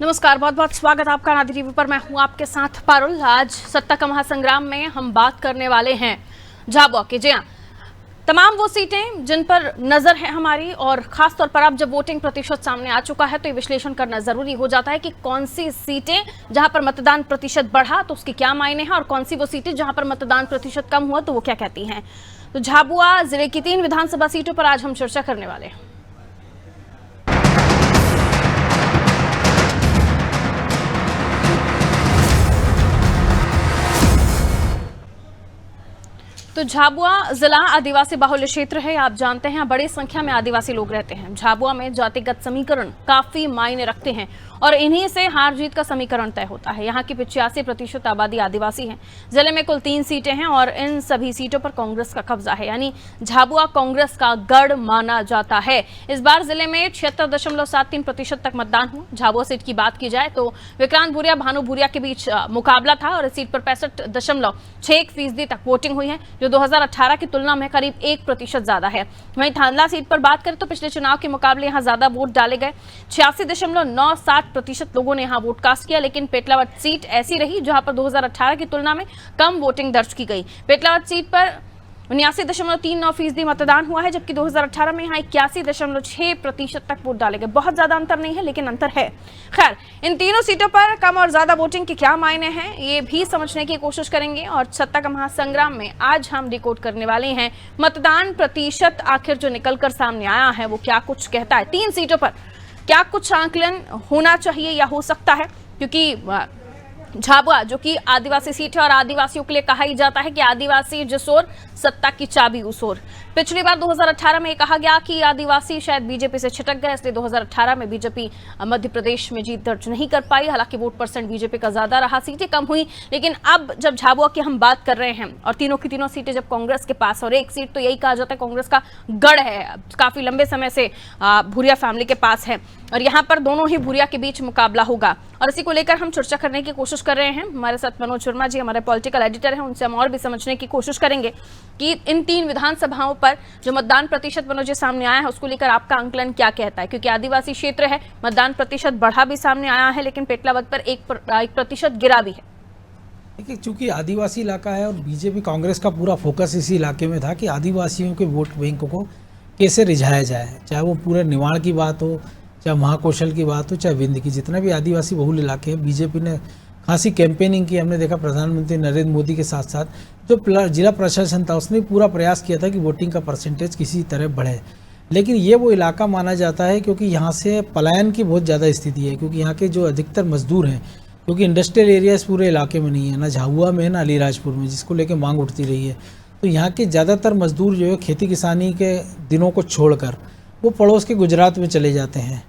नमस्कार, बहुत बहुत स्वागत आपका नादी टीवी पर। मैं हूं आपके साथ पारुल। आज सत्ता का महासंग्राम में हम बात करने वाले हैं झाबुआ की। जी हां, तमाम वो सीटें जिन पर नजर है हमारी, और खासतौर पर अब जब वोटिंग प्रतिशत सामने आ चुका है तो ये विश्लेषण करना जरूरी हो जाता है कि कौन सी सीटें जहां पर मतदान प्रतिशत बढ़ा तो उसके क्या मायने हैं, और कौन सी वो सीटें जहां पर मतदान प्रतिशत कम हुआ तो वो क्या कहती हैं। तो झाबुआ जिले की 3 विधानसभा सीटों पर आज हम चर्चा करने वाले हैं। तो झाबुआ जिला आदिवासी बाहुल्य क्षेत्र है, आप जानते हैं, बड़ी संख्या में आदिवासी लोग रहते हैं। झाबुआ में जातिगत समीकरण काफी मायने रखते हैं और इन्हीं से हार जीत का समीकरण तय होता है। यहाँ की 85% आबादी आदिवासी है। जिले में कुल 3 सीटें हैं और इन सभी सीटों पर कांग्रेस का कब्जा है, यानी झाबुआ कांग्रेस का गढ़ माना जाता है। इस बार जिले में 76.73% तक मतदान हुआ। झाबुआ सीट की बात की जाए तो विक्रांत भूरिया भानु भूरिया के बीच मुकाबला था और इस सीट पर 65.61% तक वोटिंग हुई है, जो 2018 की तुलना में करीब 1% ज्यादा है। वहीं थांदला सीट पर बात करें तो पिछले चुनाव के मुकाबले यहां ज्यादा वोट डाले गए। 86.97% लोगों ने यहां वोट कास्ट किया, लेकिन पेटलावद सीट ऐसी रही जहां पर 2018 की तुलना में कम वोटिंग दर्ज की गई। पेटलावद सीट पर 79.39% मतदान हुआ है, जबकि 2018 में यहाँ 81.6% तक वोट डाले गए। बहुत ज्यादा अंतर नहीं है, लेकिन अंतर है। खैर, इन तीनों सीटों पर कम और ज्यादा वोटिंग के क्या मायने हैं ये भी समझने की कोशिश करेंगे, और सत्ता का महासंग्राम में आज हम डिकोड करने वाले हैं मतदान प्रतिशत आखिर जो निकलकर सामने आया है वो क्या कुछ कहता है। 3 सीटों पर क्या कुछ आंकलन होना चाहिए या हो सकता है, क्योंकि झाबुआ जो कि आदिवासी सीट है और आदिवासियों के लिए कहा ही जाता है कि आदिवासी जिस ओर सत्ता की चाबी उस ओर। पिछली बार 2018 में कहा गया कि आदिवासी शायद बीजेपी से छिटक गए, इसलिए 2018 में बीजेपी मध्य प्रदेश में जीत दर्ज नहीं कर पाई। हालांकि वोट परसेंट बीजेपी का ज्यादा रहा, सीटें कम हुई। लेकिन अब जब झाबुआ की हम बात कर रहे हैं और तीनों की तीनों सीटें जब कांग्रेस के पास, और एक सीट तो यही कहा जाता है कांग्रेस का गढ़ है, काफी लंबे समय से भूरिया फैमिली के पास है, और यहाँ पर दोनों ही भूरिया के बीच मुकाबला होगा। और इसी को लेकर हम चर्चा करने की कोशिश कर रहे हैं। हमारे साथ मनोज वर्मा जी हमारे पॉलिटिकल एडिटर हैं, उनसे हम और भी समझने की कोशिश करेंगे कि इन 3 विधानसभाओं पर जो मतदान प्रतिशत मनोज जी सामने आया है उसको लेकर आपका आंकलन क्या कहता है, क्योंकि आदिवासी क्षेत्र है, मतदान प्रतिशत बढ़ा भी सामने आया है, लेकिन पेटलावद पर 1% गिरा भी है। देखिए, चूंकि आदिवासी इलाका है और बीजेपी कांग्रेस का पूरा फोकस इसी इलाके में था कि आदिवासियों के वोट बैंक को कैसे रिझाया जाए, चाहे वो पूरे निवाड़ की बात हो, चाहे महाकौशल की बात हो, चाहे विंध्य की, जितना भी आदिवासी बहुल इलाके हैं, बीजेपी ने खासी कैंपेनिंग की। हमने देखा प्रधानमंत्री नरेंद्र मोदी के साथ साथ जो जिला प्रशासन था उसने पूरा प्रयास किया था कि वोटिंग का परसेंटेज किसी तरह बढ़े। लेकिन ये वो इलाका माना जाता है क्योंकि यहाँ से पलायन की बहुत ज़्यादा स्थिति है, क्योंकि यहाँ के जो अधिकतर मजदूर हैं, क्योंकि इंडस्ट्रियल एरियाज पूरे इलाके में नहीं है, ना झाबुआ में ना अलीराजपुर में, जिसको लेकर मांग उठती रही है। तो यहाँ के ज़्यादातर मजदूर जो है खेती किसानी के दिनों को छोड़कर वो पड़ोस के गुजरात में चले जाते हैं।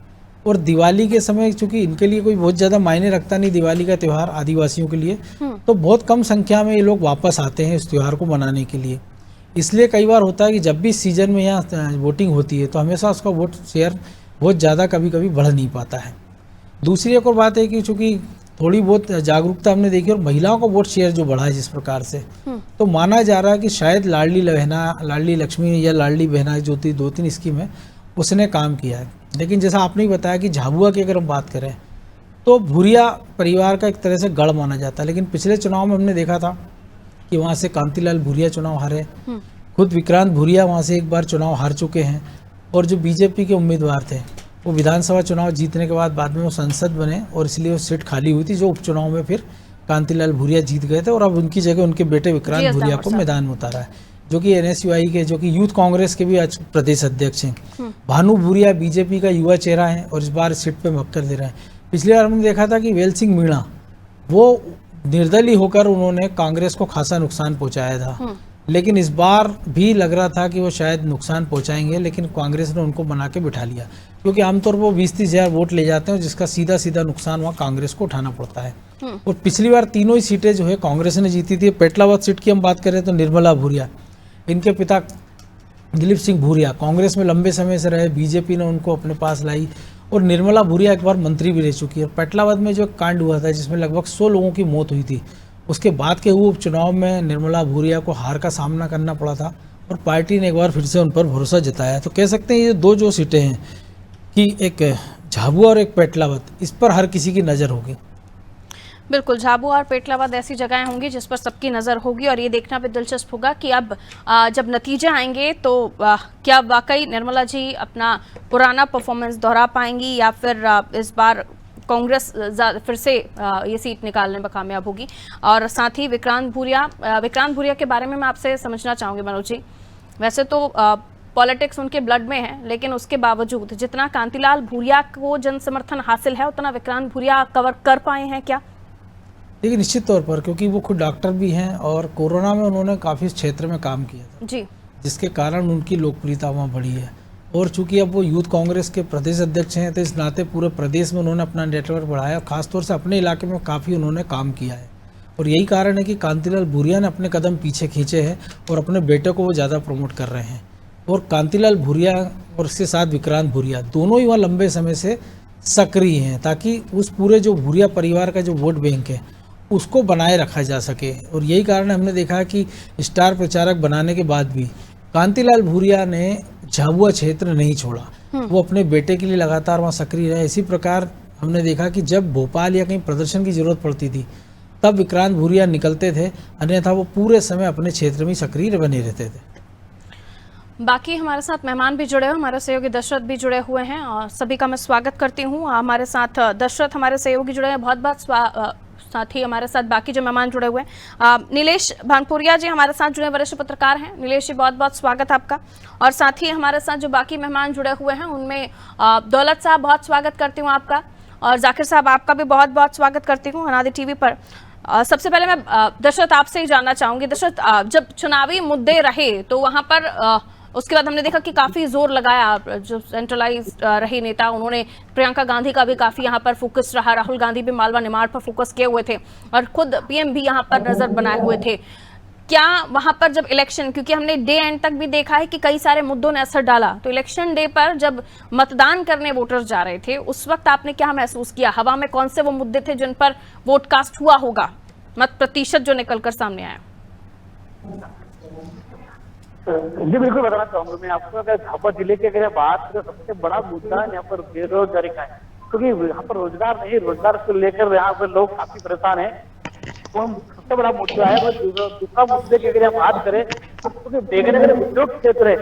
और दिवाली के समय चूंकि इनके लिए कोई बहुत ज़्यादा मायने रखता नहीं दिवाली का त्यौहार आदिवासियों के लिए, तो बहुत कम संख्या में ये लोग वापस आते हैं इस त्यौहार को मनाने के लिए। इसलिए कई बार होता है कि जब भी सीजन में यहाँ वोटिंग होती है तो हमेशा उसका वोट शेयर बहुत ज़्यादा कभी कभी बढ़ नहीं पाता है। दूसरी एक और बात है कि चूँकि थोड़ी बहुत जागरूकता हमने देखी और महिलाओं का वोट शेयर जो बढ़ा है जिस प्रकार से, तो माना जा रहा है कि शायद लाडली लक्ष्मी या लाडली बहना जो 2-3 स्कीम है उसने काम किया है। लेकिन जैसा आपने ही बताया कि झाबुआ की अगर हम बात करें तो भूरिया परिवार का एक तरह से गढ़ माना जाता है, लेकिन पिछले चुनाव में हमने देखा था कि वहाँ से कांतिलाल भूरिया चुनाव हारे, खुद विक्रांत भूरिया वहाँ से एक बार चुनाव हार चुके हैं, और जो बीजेपी के उम्मीदवार थे वो विधानसभा चुनाव जीतने के बाद में वो संसद बने और इसलिए वो सीट खाली हुई थी, जो उपचुनाव में फिर कांतिलाल भूरिया जीत गए थे, और अब उनकी जगह उनके बेटे विक्रांत भूरिया को मैदान में उतारा है, जो कि NSUI के, जो कि यूथ कांग्रेस के भी आज प्रदेश अध्यक्ष हैं। भानु भूरिया बीजेपी का युवा चेहरा है और इस बार सीट पे मक्कर दे रहे हैं। पिछली बार हमने देखा था कि वेल सिंह मीणा वो निर्दलीय होकर उन्होंने कांग्रेस को खासा नुकसान पहुंचाया था, लेकिन इस बार भी लग रहा था कि वो शायद नुकसान पहुंचाएंगे, लेकिन कांग्रेस ने उनको बना के बिठा लिया, क्योंकि आमतौर पर वो 20-30 हज़ार वोट ले जाते हैं जिसका सीधा सीधा नुकसान वहाँ कांग्रेस को उठाना पड़ता है। और पिछली बार तीनों ही सीटें जो है कांग्रेस ने जीती थी। पेटलावद सीट की हम बात करें तो निर्मला भूरिया, इनके पिता दिलीप सिंह भूरिया कांग्रेस में लंबे समय से रहे, बीजेपी ने उनको अपने पास लाई, और निर्मला भूरिया एक बार मंत्री भी रह चुकी है। पेटलावद में जो कांड हुआ था जिसमें लगभग 100 लोगों की मौत हुई थी, उसके बाद के हुए उपचुनाव में निर्मला भूरिया को हार का सामना करना पड़ा था और पार्टी ने एक बार फिर से उन पर भरोसा जताया। तो कह सकते हैं ये 2 जो सीटें हैं कि एक झाबुआ और एक पेटलावत, इस पर हर किसी की नज़र होगी। बिल्कुल, झाबुआ और पेटलाबाद ऐसी जगहें होंगी जिस पर सबकी नज़र होगी और ये देखना भी दिलचस्प होगा कि अब जब नतीजे आएंगे तो क्या वाकई निर्मला जी अपना पुराना परफॉर्मेंस दोहरा पाएंगी या फिर इस बार कांग्रेस फिर से ये सीट निकालने में कामयाब होगी। और साथ ही विक्रांत भूरिया के बारे में मैं आपसे समझना चाहूँगी मनोज जी। वैसे तो पॉलिटिक्स उनके ब्लड में है, लेकिन उसके बावजूद जितना कांतिलाल भूरिया को जन समर्थन हासिल है उतना विक्रांत भूरिया कवर कर पाए हैं क्या? देखिए निश्चित तौर पर, क्योंकि वो खुद डॉक्टर भी हैं और कोरोना में उन्होंने काफ़ी क्षेत्र में काम किया था जी, जिसके कारण उनकी लोकप्रियता वहाँ बढ़ी है। और चूंकि अब वो यूथ कांग्रेस के प्रदेश अध्यक्ष हैं तो इस नाते पूरे प्रदेश में उन्होंने अपना नेटवर्क बढ़ाया और खासतौर से अपने इलाके में काफ़ी उन्होंने काम किया है। और यही कारण है कि कांतिलाल भूरिया ने अपने कदम पीछे खींचे हैं और अपने बेटे को वो ज़्यादा प्रमोट कर रहे हैं। और कांतिलाल भूरिया और उसके साथ विक्रांत भूरिया दोनों ही वहाँ लंबे समय से सक्रिय हैं ताकि उस पूरे जो भूरिया परिवार का जो वोट बैंक है उसको बनाए रखा जा सके। और यही कारण हमने देखा कि स्टार प्रचारक बनाने के बाद भी कांतिलाल भूरिया ने झाबुआ क्षेत्र नहीं छोड़ा, वो अपने बेटे के लिए लगातार वहाँ सक्रिय रहे। इसी प्रकार हमने देखा कि जब भोपाल या कहीं प्रदर्शन की जरूरत पड़ती थी तब विक्रांत भूरिया निकलते थे, अन्यथा वो पूरे समय अपने क्षेत्र में सक्रिय बने रहते थे। बाकी हमारे साथ मेहमान भी जुड़े हुए, हमारे सहयोगी दशरथ भी जुड़े हुए हैं और सभी का मैं स्वागत करती हूँ। हमारे साथ दशरथ हमारे सहयोगी जुड़े हैं, बहुत बहुत साथ ही हमारे साथ बाकी जो मेहमान जुड़े हुए हैं। नीलेश भानपुरिया जी हमारे साथ जुड़े वरिष्ठ पत्रकार हैं। नीलेश जी बहुत बहुत स्वागत आपका। और साथ ही हमारे साथ जो बाकी मेहमान जुड़े हुए हैं उनमें दौलत साहब बहुत स्वागत करती हूँ आपका, और जाकिर साहब आपका भी बहुत बहुत स्वागत करती हूँ अनादि टीवी पर। सबसे पहले मैं दशरथ आपसे ही जानना चाहूँगी। दशरथ, जब चुनावी मुद्दे रहे तो वहाँ पर उसके बाद हमने देखा कि काफ़ी जोर लगाया जो सेंट्रलाइज रहे नेता, उन्होंने प्रियंका गांधी का भी काफ़ी यहाँ पर फोकस रहा, राहुल गांधी भी मालवा निमाड़ पर फोकस किए हुए थे और खुद पीएम भी यहाँ पर नज़र बनाए हुए थे। क्या वहाँ पर जब इलेक्शन, क्योंकि हमने डे एंड तक भी देखा है कि कई सारे मुद्दों ने असर डाला, तो इलेक्शन डे पर जब मतदान करने वोटर्स जा रहे थे उस वक्त आपने क्या महसूस किया? हवा में कौन से वो मुद्दे थे जिन पर वोट कास्ट हुआ होगा, मत प्रतिशत जो निकलकर सामने आया? जी बिल्कुल बताना चाहूंगा मैं आपको। अगर झाबुआ जिले की अगर बात करें, सबसे बड़ा मुद्दा यहाँ पर बेरोजगारी का है, क्योंकि यहाँ पर रोजगार नहीं, रोजगार को लेकर यहाँ पर लोग काफी परेशान हैं। तो सबसे बड़ा मुद्दा है। दूसरा मुद्दे की अगर हम बात करें तो देखने अगर उद्योग क्षेत्र है,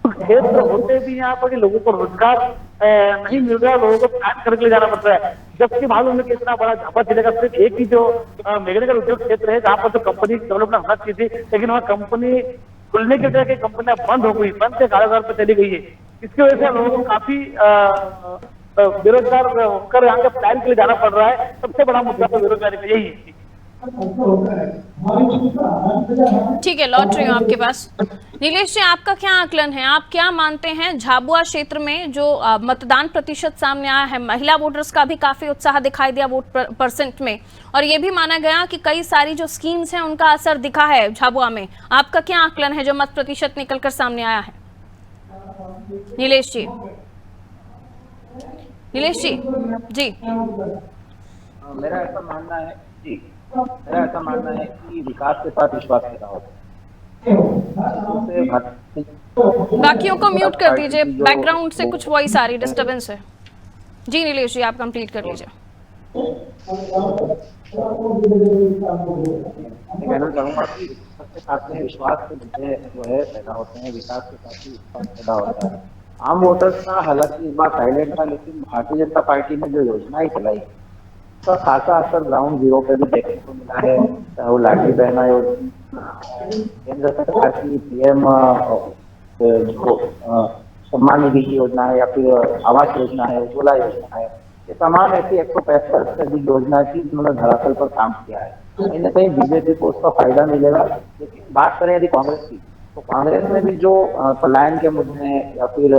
क्षेत्र होते भी यहाँ पर लोगों को रोजगार नहीं मिल रहा है, लोगों को काम करके ले जाना पड़ रहा है। जबकि मालूम है कि इतना बड़ा झाबुआ जिले का सिर्फ एक ही जो मैकेनिकल उद्योग क्षेत्र है जहाँ पर जो कंपनी डेवलपमेंट होना चाहिए थी, लेकिन वहाँ कंपनी खुलने की वजह से कंपनियां बंद हो गई, बंद से कारोबार पर चली गई है। इसकी वजह से लोगों को काफी बेरोजगार होकर यहाँ के प्लान के लिए जाना पड़ रहा है। सबसे बड़ा मुद्दा तो बेरोजगारी का यही है। ठीक है, लौट रही हूँ आपके पास। नीलेश जी, आपका क्या आकलन है? आप क्या मानते हैं झाबुआ क्षेत्र में जो मतदान प्रतिशत सामने आया है, महिला वोटर्स का भी काफी उत्साह दिखाई दिया वोट परसेंट में, और ये भी माना गया कि कई सारी जो स्कीम्स हैं उनका असर दिखा है झाबुआ में। आपका क्या आकलन है जो मत प्रतिशत निकलकर सामने आया है? नीलेश जी, नीलेश जी जी। मेरा ऐसा मानना है कि विकास के साथ विश्वास पैदा होता है। बाकियों को म्यूट कर दीजिए, बैकग्राउंड से कुछ वॉइस आ रही, डिस्टर्बेंस है। जी नीलेश जी, आप कंप्लीट कर लीजिए। मैं कहना चाहूंगा कि सबके साथ में विश्वास के मुद्दे जो है पैदा होते हैं, विकास के साथ ही विश्वास पैदा होता है। आम वोटर्स का हालांकि इस बार साइलेंट था, लेकिन भारतीय जनता पार्टी ने जो योजनाएं चलाई उसका खासा असर ग्राउंड जीरो पे भी देखने को मिला है। चाहे वो लाडली बहना योजना, केंद्र सरकार की पीएम जो सम्मान निधि की योजना है, या फिर आवास योजना है, उज्ज्वला योजना है, ये तमाम ऐसी 165 से अधिक योजना थी जिन्होंने धरातल पर काम किया है। कहीं ना कहीं बीजेपी को उसका फायदा मिलेगा। लेकिन बात करें यदि कांग्रेस की, तो कांग्रेस में भी जो पलायन के मुद्दे हैं, या फिर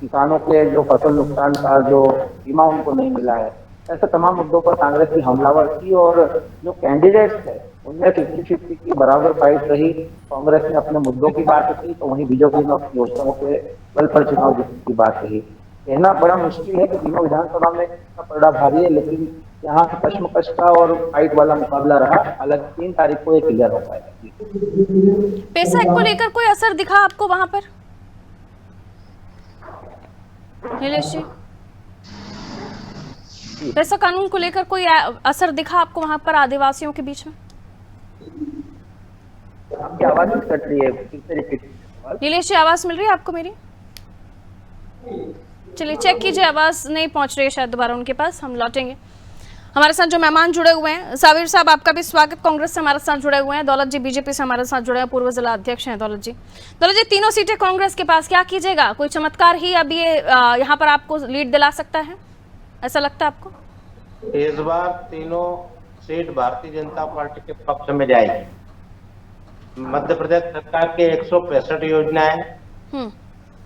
किसानों के जो फसल नुकसान का जो बीमा उनको नहीं मिला है, ऐसे तमाम मुद्दों पर कांग्रेस भी हमलावर थी। और जो कैंडिडेट्स है उनमें 50-50 की बराबर फाइट रही। कांग्रेस ने अपने मुद्दों की बात की तो वहीं बीजेपी ने अपनी योजनाओं के बल पर चुनाव जीतने की बात कही। कहना बड़ा मुश्किल है कि तीनों विधानसभा में का पलड़ा भारी है, लेकिन यहाँ कश्मकश का और फाइट वाला मुकाबला रहा। हालांकि 3 तारीख को ये क्लियर हो पाएगा। पैसा को लेकर कोई असर दिखा आपको वहां पर? नीलेश जी, पेसा कानून को लेकर कोई असर दिखा आपको वहां पर आदिवासियों के बीच में? आपकी आवाज कट रही है, फिर से रिपीट। नीलेश जी, आवाज मिल रही है आपको मेरी? चलिए चेक कीजिए, आवाज नहीं पहुंच रही है शायद दोबारा उनके पास, हम लौटेंगे। हमारे साथ जो मेहमान जुड़े हुए हैं, साबिर साहब आपका भी स्वागत। कांग्रेस से हमारे साथ जुड़े हुए हैं। दौलत जी बीजेपी से हमारे साथ जुड़े हैं, पूर्व जिला अध्यक्ष हैं दौलत जी। दौलत जी, तीनों सीटें कांग्रेस के पास, क्या कीजिएगा? कोई चमत्कार ही अब ये यहाँ पर आपको लीड दिला सकता है, ऐसा लगता है आपको? इस बार तीनों सीट भारतीय जनता पार्टी के पक्ष में जाएगी। मध्य प्रदेश सरकार के 165 योजनाएं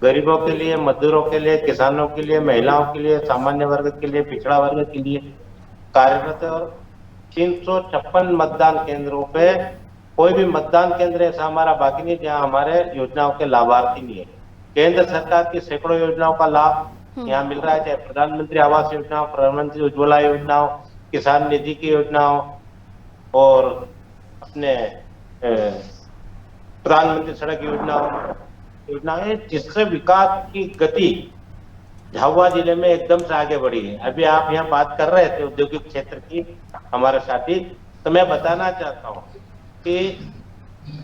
गरीबों के लिए, मजदूरों के लिए, किसानों के लिए, महिलाओं के लिए, सामान्य वर्ग के लिए, पिछड़ा वर्ग के लिए कार्यरत है। और 356 मतदान केंद्रों पे कोई भी मतदान केंद्र ऐसा हमारा बाकी नहीं जहां हमारे योजनाओं के लाभार्थी नहीं है। केंद्र सरकार की सैकड़ों योजनाओं का लाभ यहाँ मिल रहा है, चाहे प्रधानमंत्री आवास योजना, प्रधानमंत्री उज्ज्वला योजनाओं, किसान निधि की योजनाओं और अपने प्रधानमंत्री सड़क योजनाएं, जिससे विकास की गति झाबुआ जिले में एकदम से आगे बढ़ी है। अभी आप यहाँ बात कर रहे थे औद्योगिक क्षेत्र की, हमारे साथी, तो मैं बताना चाहता हूँ कि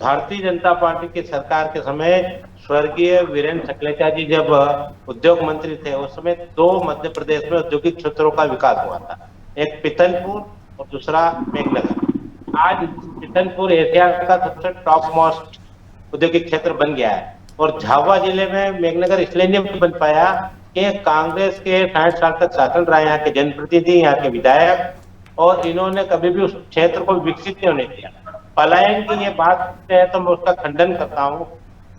भारतीय जनता पार्टी की सरकार के समय स्वर्गीय वीरेंद्र सकलेचा जी जब उद्योग मंत्री थे, उस समय 2 मध्य प्रदेश में औद्योगिक क्षेत्रों का विकास हुआ था, एक पीथनपुर और दूसरा मेघनगर। आज पीथनपुर एशिया का सबसे टॉप मोस्ट औद्योगिक क्षेत्र बन गया है। और झाबुआ जिले में मेघनगर इसलिए नहीं बन पाया कि कांग्रेस के 60 साल तक शासन रहा, यहाँ के जनप्रतिनिधि, यहाँ के विधायक, और इन्होंने कभी भी उस क्षेत्र को विकसित नहीं होने दिया। पलायन की ये बात है तो मैं उसका खंडन करता हूँ।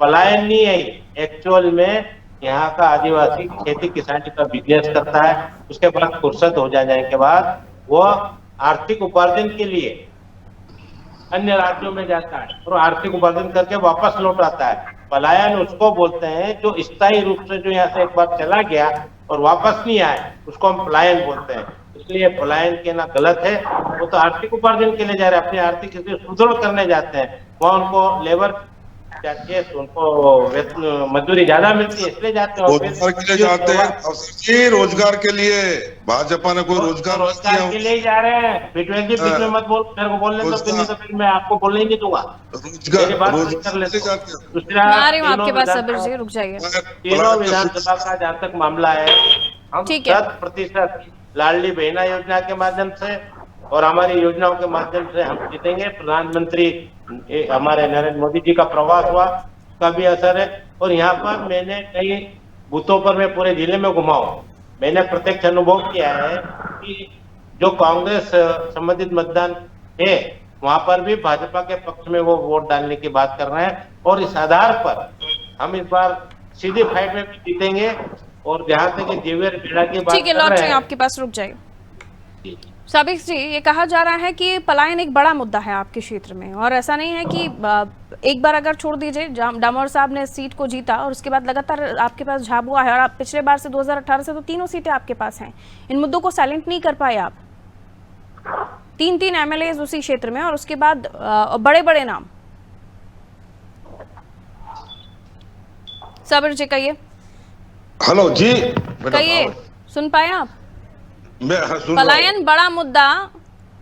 पलायन नहीं है, एक्चुअल में यहाँ का आदिवासी खेती किसानी का बिजनेस करता है, उसके बाद फुर्सत हो जाने के बाद वो आर्थिक उपार्जन के लिए अन्य राज्यों में जाता है और आर्थिक उपार्जन करके वापस लौट आता है। पलायन उसको बोलते हैं जो स्थायी रूप से जो यहाँ से एक बार चला गया और वापस नहीं आए, उसको हम पलायन बोलते हैं। इसलिए पलायन कहना गलत है। वो तो आर्थिक उपार्जन के लिए जा रहे हैं, अपनी आर्थिक स्थिति सुदृढ़ करने जाते हैं। वहाँ उनको लेबर चाहिए, उनको मजदूरी ज्यादा मिलती है, इसलिए जाते हैं। रोजगार के लिए जाते हैं अफसर जी, रोजगार के लिए। भाजपा ने कोई रोजगार के लिए ही जा रहे हैं। बीच में मत बोल, मेरे को बोलने दो, फिर नहीं तो फिर मैं आपको बोलने नहीं दूंगा। दूसरा, आपके पास सबिर जी रुक जाइए। तीनों विधानसभा का जहाँ तक मामला है, हम 100% लाडली बहना योजना के माध्यम से और हमारी योजनाओं के माध्यम से हम जीतेंगे। प्रधानमंत्री हमारे नरेंद्र मोदी जी का प्रवास हुआ, उसका भी असर है। और यहाँ पर मैंने कई बूथों पर मैं पूरे जिले में घुमा हूं, मैंने प्रत्यक्ष अनुभव किया है कि जो कांग्रेस संबंधित मतदान है वहां पर भी भाजपा के पक्ष में वो वोट डालने की बात कर रहे हैं। और इस आधार पर हम इस बार सीधी फाइट में भी जीतेंगे। और जहां तक जेवियर बेड़ा की बात कर रहे हैं, आपके पास रुक जाइए। साबिर जी, ये कहा जा रहा है कि पलायन एक बड़ा मुद्दा है आपके क्षेत्र में, और ऐसा नहीं है कि एक बार अगर छोड़ दीजिए, डामोर साहब ने सीट को जीता और उसके बाद लगातार आपके पास झाबुआ है, और आप पिछले बार से 2018 से तो तीनों सीटें आपके पास हैं। इन मुद्दों को साइलेंट नहीं कर पाए आप। 3 एमएलए उसी क्षेत्र में, और उसके बाद बड़े बड़े नाम। साबिर जी कहिए। हेलो जी, कहिए, सुन पाए आप? मैं पलायन बड़ा मुद्दा,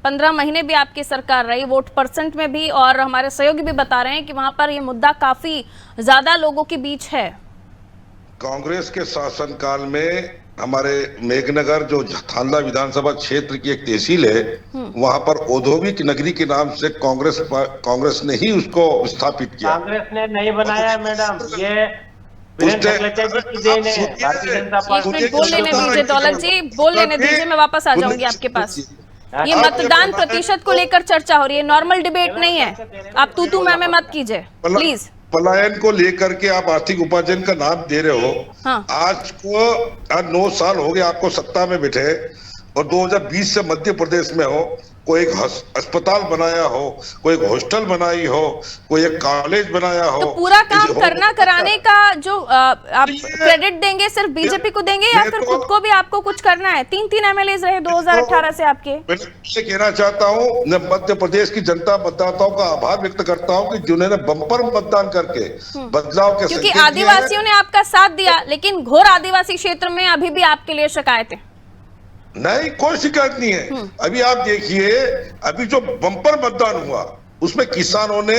15 महीने भी आपकी सरकार रही, वोट परसेंट में भी, और हमारे सहयोगी भी बता रहे हैं कि वहां पर ये मुद्दा काफी ज्यादा लोगों के बीच है। कांग्रेस के शासनकाल में हमारे मेघनगर जो थांदा विधानसभा क्षेत्र की एक तहसील है, वहां पर औद्योगिक नगरी के नाम से कांग्रेस ने ही उसको स्थापित किया। कांग्रेस ने नहीं बनाया मैडम, ये बोल लेने दीजिए दौलत जी, बोल लेने दीजिए, मैं वापस आ जाऊंगी आपके पास। ये मतदान प्रतिशत को लेकर चर्चा हो रही है, नॉर्मल डिबेट नहीं है। आप तू मैं मत कीजिए प्लीज। पलायन को लेकर के आप आर्थिक उपार्जन का नाम दे रहे हो। हाँ। आज 9 साल हो गए आपको सत्ता में बैठे, और 2020 से मध्य प्रदेश में हो, कोई एक अस्पताल बनाया हो, कोई एक हॉस्टल बनाई हो, कोई एक कॉलेज बनाया हो। तो पूरा काम इसे करना कराने का जो आप क्रेडिट देंगे सिर्फ बीजेपी को देंगे या फिर खुद को भी आपको कुछ करना है? 3 एमएलए रहे 2018 से आपके। मैं ये कहना चाहता हूँ, मैं मध्य प्रदेश की जनता मतदाताओं का आभार व्यक्त करता हूँ कि जिन्होंने बम्पर मतदान करके बदलाव के क्योंकि संकेत दिए हैं। आदिवासियों ने आपका साथ दिया, लेकिन घोर आदिवासी क्षेत्र में अभी भी आपके लिए शिकायतें। नहीं, कोई शिकायत नहीं है। अभी आप देखिए, अभी जो बम्पर मतदान हुआ उसमें किसानों ने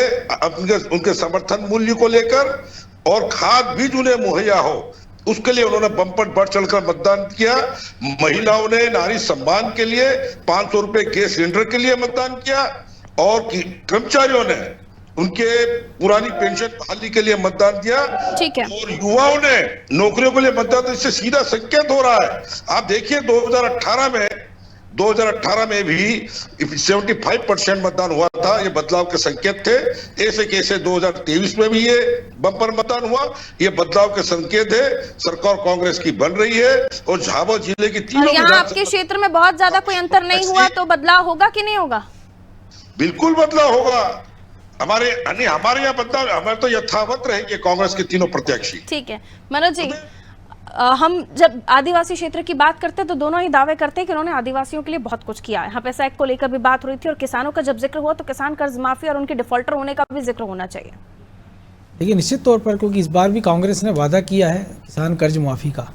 उनके समर्थन मूल्य को लेकर और खाद बीज उन्हें मुहैया हो उसके लिए उन्होंने बम्पर बढ़ चढ़कर मतदान किया। महिलाओं ने नारी सम्मान के लिए 500 रुपए गैस सिलेंडर के लिए मतदान किया और कर्मचारियों ने उनके पुरानी पेंशन बहाली के लिए मतदान दिया। ठीक है। और युवाओं ने नौकरियों के लिए मतदान दिया। इससे सीधा संकेत हो रहा है। आप देखिए 2018 में भी 75% मतदान हुआ था। ये बदलाव के संकेत थे। ऐसे कैसे 2023 में भी ये बम्पर मतदान हुआ, ये बदलाव के संकेत है। सरकार कांग्रेस की बन रही है और झाबुआ जिले की तीनों यहाँ आपके क्षेत्र में बहुत ज्यादा कोई अंतर नहीं हुआ तो बदलाव होगा कि नहीं होगा? बिल्कुल बदलाव होगा। हमारे यहाँ बदलाव, हमारे तो यथावत रहेंगे कांग्रेस के तीनों प्रत्याशी। ठीक है मनोज जी, हम जब आदिवासी क्षेत्र की बात करते हैं तो दोनों ही दावे करते हैं कि उन्होंने आदिवासियों के लिए बहुत कुछ किया है। यहाँ पैसा एक्ट को लेकर भी बात हो रही थी और किसानों का जब जिक्र हुआ तो किसान कर्ज माफी और उनके डिफॉल्टर होने का भी जिक्र होना चाहिए। देखिए निश्चित तौर पर, क्योंकि इस बार भी कांग्रेस ने वादा किया है किसान कर्ज माफ़ी का,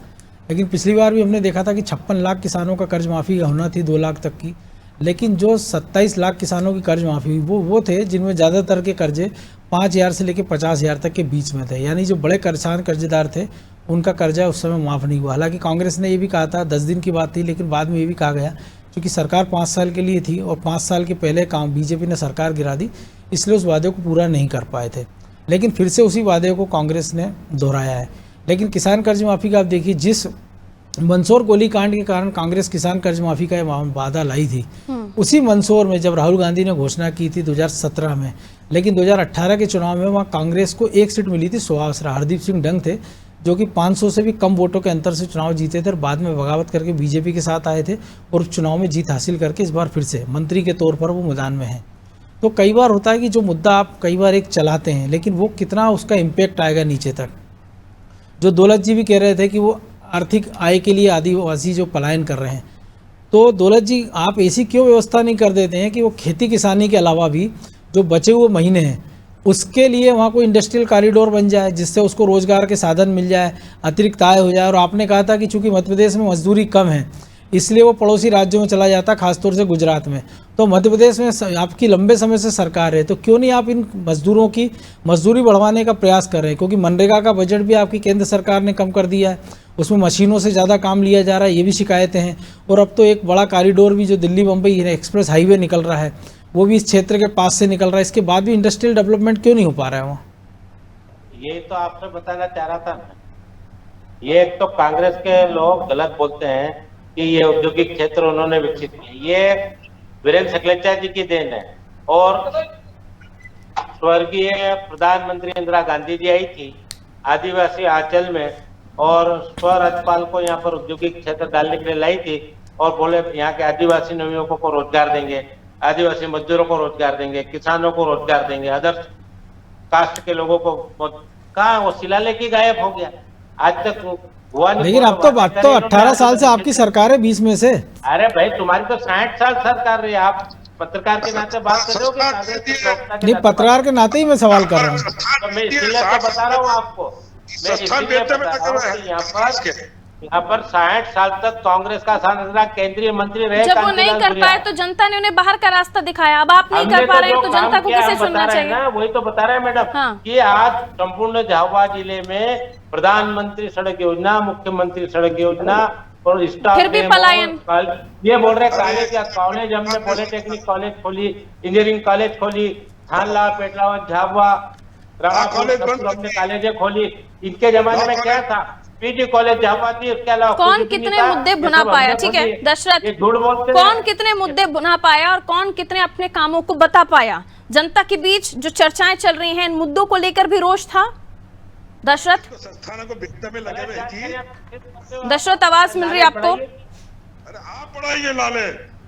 लेकिन पिछली बार भी हमने देखा था कि 56 लाख किसानों का कर्ज माफ़ी होना थी 2 लाख तक की, लेकिन जो 27 लाख किसानों की कर्ज माफ़ी हुई वो थे जिनमें ज़्यादातर के कर्जे 5,000 से लेकर 50,000 तक के बीच में थे। यानी जो बड़े किसान कर्जदार थे उनका कर्जा उस समय माफ़ नहीं हुआ। हालांकि कांग्रेस ने ये भी कहा था, 10 दिन की बात थी, लेकिन बाद में ये भी कहा गया क्योंकि सरकार 5 साल के लिए थी और 5 साल के पहले काम बीजेपी ने सरकार गिरा दी, इसलिए उस वादे को पूरा नहीं कर पाए थे। लेकिन फिर से उसी वादे को कांग्रेस ने दोहराया है। लेकिन किसान कर्ज माफ़ी का आप देखिए, जिस मंदसौर गोलीकांड के कारण कांग्रेस किसान कर्ज माफ़ी का वादा लाई थी, उसी मंदसौर में जब राहुल गांधी ने घोषणा की थी 2017 में, लेकिन 2018 के चुनाव में वहाँ कांग्रेस को 1 सीट मिली थी। सुहासरा हरदीप सिंह डंग थे जो कि 500 से भी कम वोटों के अंतर से चुनाव जीते थे और बाद में बगावत करके बीजेपी के साथ आए थे और चुनाव में जीत हासिल करके इस बार फिर से मंत्री के तौर पर वो मैदान में हैं। तो कई बार होता है कि जो मुद्दा आप कई बार एक चलाते हैं, लेकिन वो कितना उसका इम्पैक्ट आएगा नीचे तक। जो दौलत जी भी कह रहे थे कि वो आर्थिक आय के लिए आदिवासी जो पलायन कर रहे हैं, तो दौलत जी आप ऐसी क्यों व्यवस्था नहीं कर देते हैं कि वो खेती किसानी के अलावा भी जो बचे हुए महीने हैं उसके लिए वहाँ कोई इंडस्ट्रियल कॉरिडोर बन जाए जिससे उसको रोजगार के साधन मिल जाए, अतिरिक्त आय हो जाए। और आपने कहा था कि चूंकि मध्य प्रदेश में मजदूरी कम है इसलिए वो पड़ोसी राज्यों में चला जाता, खासतौर से गुजरात में। तो मध्य प्रदेश में आपकी लंबे समय से सरकार है, तो क्यों नहीं आप इन मजदूरों की मजदूरी बढ़वाने का प्रयास कर रहे हैं? क्योंकि मनरेगा का बजट भी आपकी केंद्र सरकार ने कम कर दिया है, उसमें मशीनों से ज़्यादा काम लिया जा रहा है, ये भी शिकायतें हैं। और अब तो एक बड़ा कॉरिडोर भी जो दिल्ली मुंबई एक्सप्रेस हाईवे निकल रहा है वो भी इस क्षेत्र के पास से निकल रहा है। इसके बाद भी इंडस्ट्रियल डेवलपमेंट क्यों नहीं हो पा रहा है वहाँ? ये तो आपसे बताना चाह रहा था मैं। ये एक तो कांग्रेस के लोग गलत बोलते हैं कि ये औद्योगिक क्षेत्र उन्होंने विकसित किया, ये वीरेंद्र सकलेचा जी की देन है। और स्वर्गीय प्रधानमंत्री इंदिरा गांधी जी आई थी आदिवासी आंचल में और स्वराज्यपाल को यहाँ पर औद्योगिक क्षेत्र डालने के लिए लाई थी और बोले यहाँ के आदिवासी नवयुवकों को रोजगार देंगे, आदिवासी मजदूरों को रोजगार देंगे, किसानों को रोजगार देंगे, अदर कास्ट के लोगों को। कहाँ वो शिलालेख ही गायब हो गया, आज तक हुआ नहीं। लेकिन अब तो 18 साल से आपकी सरकार है 20 में से। अरे भाई तुम्हारी तो 60 साल सरकार रही है, आप पत्रकार के नाते बात कर रहे हो? नहीं, पत्रकार के नाते ही मैं सवाल कर रहा हूँ। तो मैं इसीलिए तो बता रहा हूँ आपको, मैं इसीलिए बता रहा हूँ कि यहाँ पर 60 साल तक कांग्रेस का सांसद केंद्रीय मंत्री रहे। जब वो नहीं कर पाए तो जनता ने उन्हें बाहर का रास्ता दिखाया, अब आप नहीं कर पा रहे हैं तो जनता को कैसे सुनना चाहिए? वही तो बता रहे हैं मैडम। हाँ। कि आज संपूर्ण झाबुआ जिले में प्रधानमंत्री सड़क योजना, मुख्यमंत्री सड़क योजना और फिर भी पलायन। ये बोल रहे कॉलेज हमने पॉलिटेक्निक कॉलेज खोली, इंजीनियरिंग कॉलेज खोली, थानला, पेटलावत, झाबुआ, हमने कॉलेजें खोली। इनके जमाने में क्या था? पीजी कॉलेज झाबुआ थी, इसके अलावा कौन कितने मुद्दे भुना पाया? ठीक है दशरथ, कौन कितने मुद्दे भुना पाया और कौन कितने अपने कामों को बता पाया? जनता के बीच जो चर्चाएं चल रही हैं इन मुद्दों को लेकर भी रोष था। दशरथ, दशरथ आवाज मिल रही है आपको? अरे आप बढ़ाइए लाले,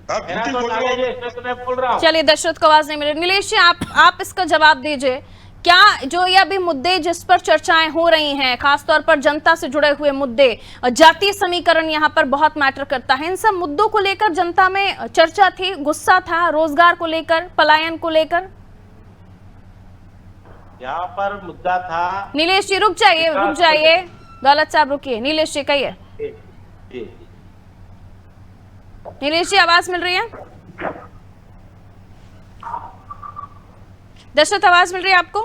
आप मेरा झूठी तो बोल रहे नागे हो। जी, इसलिए तो मैं बोल रहा हूँ। चलिए, दशरथ को आवाज नहीं मिल रही। नीलेश जी, आप इसका जवाब दीजिए। क्या जो ये अभी मुद्दे जिस पर चर्चाएं हो रही हैं, खासतौर पर जनता से जुड़े हुए मुद्दे, जातीय समीकरण यहाँ पर बहुत मैटर करता है, इन सब मुद्दों को लेकर जनता में चर्चा थी, गुस्सा था, रोजगार को लेकर, पलायन को लेकर? यहाँ पर मुद्दा था। नीलेश जी रुक जाइए, दौलत साहब रुकिए। नीलेश जी कहिए। जी, जी। नीलेश जी आवाज मिल रही है? दशरथ आवाज मिल रही है आपको?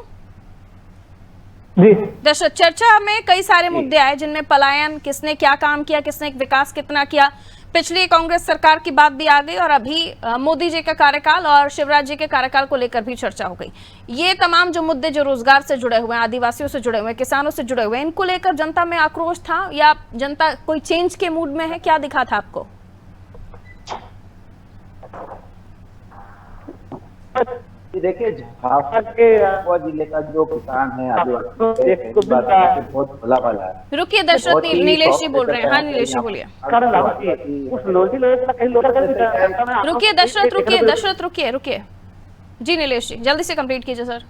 जी दशरथ, चर्चा में कई सारे मुद्दे आए जिनमें पलायन, किसने क्या काम किया, किसने विकास कितना किया, पिछली कांग्रेस सरकार की बात भी आ गई और अभी मोदी जी का कार्यकाल और शिवराज जी के कार्यकाल को लेकर भी चर्चा हो गई। ये तमाम जो मुद्दे जो रोजगार से जुड़े हुए हैं, आदिवासियों से जुड़े हुए हैं, किसानों से जुड़े हुए हैं, इनको लेकर जनता में आक्रोश था या जनता कोई चेंज के मूड में है? क्या दिखा था आपको? देखिए, झाबुआ जिले का जो किसान है आदिवासी है, इस बात में बहुत भला भला है। रुकिए दशरथ, नीलेश जी बोल रहे हैं। हाँ नीलेश जी बोलिए। रुकिए दशरथ, रुकिए जी। नीलेश जी जल्दी से कंप्लीट कीजिए सर,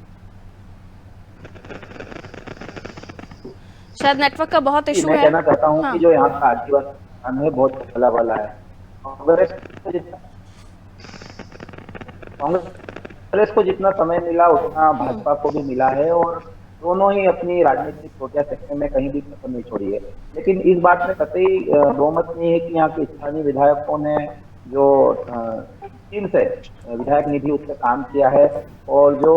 शायद नेटवर्क का बहुत इशू मैं है। कहना चाहता हूँ हाँ। कि जो यहाँ का आदिवासी किसान है बहुत भला भला है। कांग्रेस को जितना समय मिला उतना भाजपा को भी मिला है और दोनों ही अपनी राजनीतिक छोटे सेक्टर में कहीं भी कसर नहीं छोड़ी है। लेकिन इस बात में कतई दोमत नहीं है कि यहाँ के स्थानीय विधायकों ने जो स्कीम से विधायक निधि उससे काम किया है और जो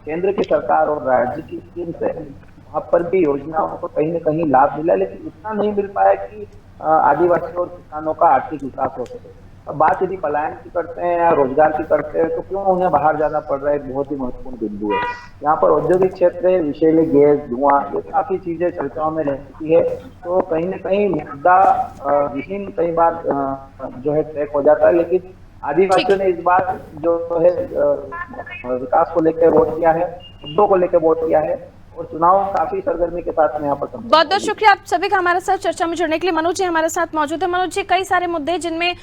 केंद्र की सरकार और राज्य की स्कीम से वहाँ पर भी योजनाओं को कहीं न कहीं लाभ मिला, लेकिन इतना नहीं मिल पाया कि आदिवासी और किसानों का आर्थिक विकास हो सके। अब बात यदि पलायन की करते हैं या रोजगार की करते हैं तो क्यों उन्हें बाहर जाना पड़ रहा है, एक बहुत ही महत्वपूर्ण बिंदु है। यहाँ पर औद्योगिक क्षेत्र है, विषैले गैस, धुआं, ये काफी चीजें चर्चाओं में रह चुकी है। तो कहीं न कहीं मुद्दा विहीन कई बार जो है ट्रैक हो जाता है, लेकिन आदिवासियों ने इस बार जो है विकास को लेकर वोट किया है, मुद्दों को लेकर वोट किया है और चुनाव काफी सरगर्मी के साथ में यहाँ पर बहुत बहुत शुक्रिया आप सभी का हमारे साथ चर्चा में जुड़ने के लिए। मनोज जी हमारे साथ मौजूद है। मनोज जी, कई सारे मुद्दे जिनमें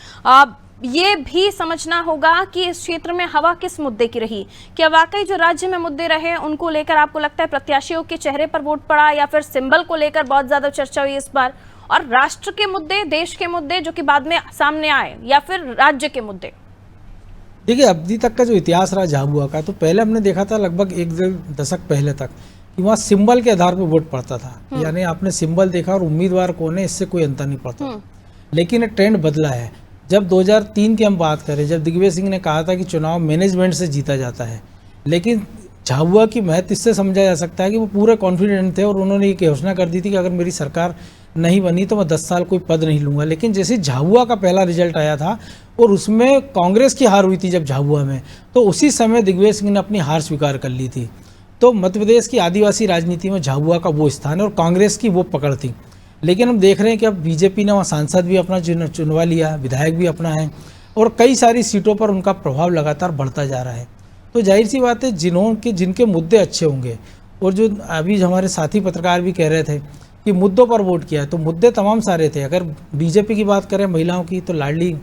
ये भी समझना होगा कि इस क्षेत्र में हवा किस मुद्दे की रही। क्या वाकई जो राज्य में मुद्दे रहे उनको लेकर आपको लगता है प्रत्याशियों के चेहरे पर वोट पड़ा, या फिर सिंबल को लेकर बहुत ज्यादा चर्चा हुई इस बार, और राष्ट्र के मुद्दे, देश के मुद्दे जो कि बाद में सामने आए, या फिर राज्य के मुद्दे? देखिए, अभी तक का जो इतिहास रहा झाबुआ का, तो पहले हमने देखा था लगभग एक दशक पहले तक कि वहाँ सिंबल के आधार पर वोट पड़ता था, यानी आपने सिंबल देखा और उम्मीदवार कौन है इससे कोई अंतर नहीं पड़ता। लेकिन ये ट्रेंड बदला है। जब 2003 की हम बात करें, जब दिग्विजय सिंह ने कहा था कि चुनाव मैनेजमेंट से जीता जाता है, लेकिन झाबुआ की महत्व इससे समझा जा सकता है कि वो पूरे कॉन्फिडेंट थे और उन्होंने ये घोषणा कर दी थी कि अगर मेरी सरकार नहीं बनी तो मैं 10 साल कोई पद नहीं लूंगा। लेकिन जैसे झाबुआ का पहला रिजल्ट आया था और उसमें कांग्रेस की हार हुई थी जब झाबुआ में, तो उसी समय दिग्विजय सिंह ने अपनी हार स्वीकार कर ली थी। तो मध्य प्रदेश की आदिवासी राजनीति में झाबुआ का वो स्थान है और कांग्रेस की वो पकड़ थी। लेकिन हम देख रहे हैं कि अब बीजेपी ने वहाँ सांसद भी अपना चुनवा लिया, विधायक भी अपना है और कई सारी सीटों पर उनका प्रभाव लगातार बढ़ता जा रहा है। तो जाहिर सी बात है, जिनके मुद्दे अच्छे होंगे, और जो अभी हमारे साथी पत्रकार भी कह रहे थे कि मुद्दों पर वोट किया है, तो मुद्दे तमाम सारे थे। अगर बीजेपी की बात करें महिलाओं की, तो लाडली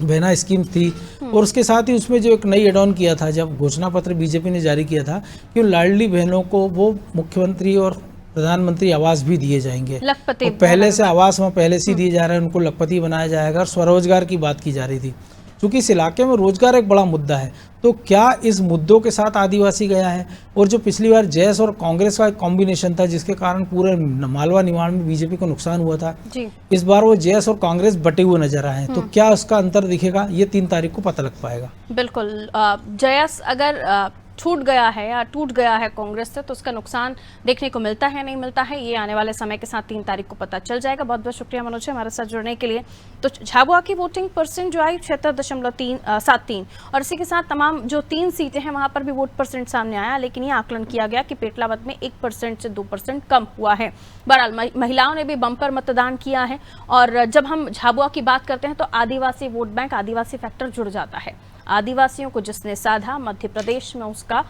बहना स्कीम थी और उसके साथ ही उसमें जो एक नई एड ऑन किया था, जब घोषणा पत्र बीजेपी ने जारी किया था कि उन लाडली बहनों को वो मुख्यमंत्री और प्रधानमंत्री आवास भी दिए जाएंगे। लखपति पहले से आवास वहाँ पहले से दिए जा रहे हैं, उनको लखपति बनाया जाएगा और स्वरोजगार की बात की जा रही थी। क्योंकि इस इलाके में रोजगार एक बड़ा मुद्दा है, तो क्या इस मुद्दों के साथ आदिवासी गया है? और जो पिछली बार जैस और कांग्रेस का एक कॉम्बिनेशन था जिसके कारण पूरे मालवा निमाड़ में बीजेपी को नुकसान हुआ था जी। इस बार वो जैस और कांग्रेस बटे हुए नजर आए हैं। तो क्या उसका अंतर दिखेगा, ये 3 तारीख को पता लग पाएगा। बिल्कुल। जयस अगर छूट गया है या टूट गया है कांग्रेस से, तो उसका नुकसान देखने को मिलता है नहीं मिलता है, ये आने वाले समय के साथ 3 तारीख को पता चल जाएगा। बहुत बहुत शुक्रिया मनोज हमारे साथ जुड़ने के लिए। तो झाबुआ की वोटिंग परसेंट जो आई 76.73 और इसी के साथ तमाम जो 3 सीटें हैं वहां पर भी वोट परसेंट सामने आया, लेकिन ये आकलन किया गया कि पेटलावद में 1% से 2% कम हुआ है। बहरहाल महिलाओं ने भी बम्पर मतदान किया है। और जब हम झाबुआ की बात करते हैं तो आदिवासी वोट बैंक, आदिवासी फैक्टर जुड़ जाता है। आदिवासियों को जिसने साधा, मध्य प्रदेश में उसका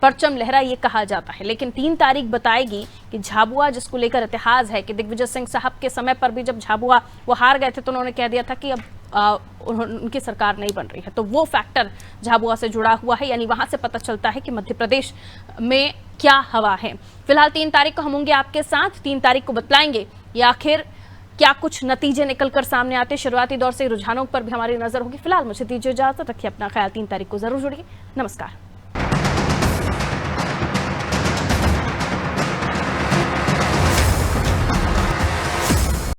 परचम लहरा, ये कहा जाता है। लेकिन 3 तारीख बताएगी कि झाबुआ, जिसको लेकर इतिहास है कि दिग्विजय सिंह साहब के समय पर भी जब झाबुआ वो हार गए थे तो उन्होंने कह दिया था कि अब उनकी सरकार नहीं बन रही है। तो वो फैक्टर झाबुआ से जुड़ा हुआ है, यानी वहां से पता चलता है कि मध्य प्रदेश में क्या हवा है। फिलहाल 3 तारीख को हम होंगे आपके साथ, 3 तारीख को बतलाएंगे ये आखिर क्या कुछ नतीजे निकलकर सामने आते। शुरुआती दौर से रुझानों पर भी हमारी नजर होगी। फिलहाल मुझे दीजिए इजाजत, रखिए अपना ख्याल। 3 तारीख को जरूर जुड़िए। नमस्कार।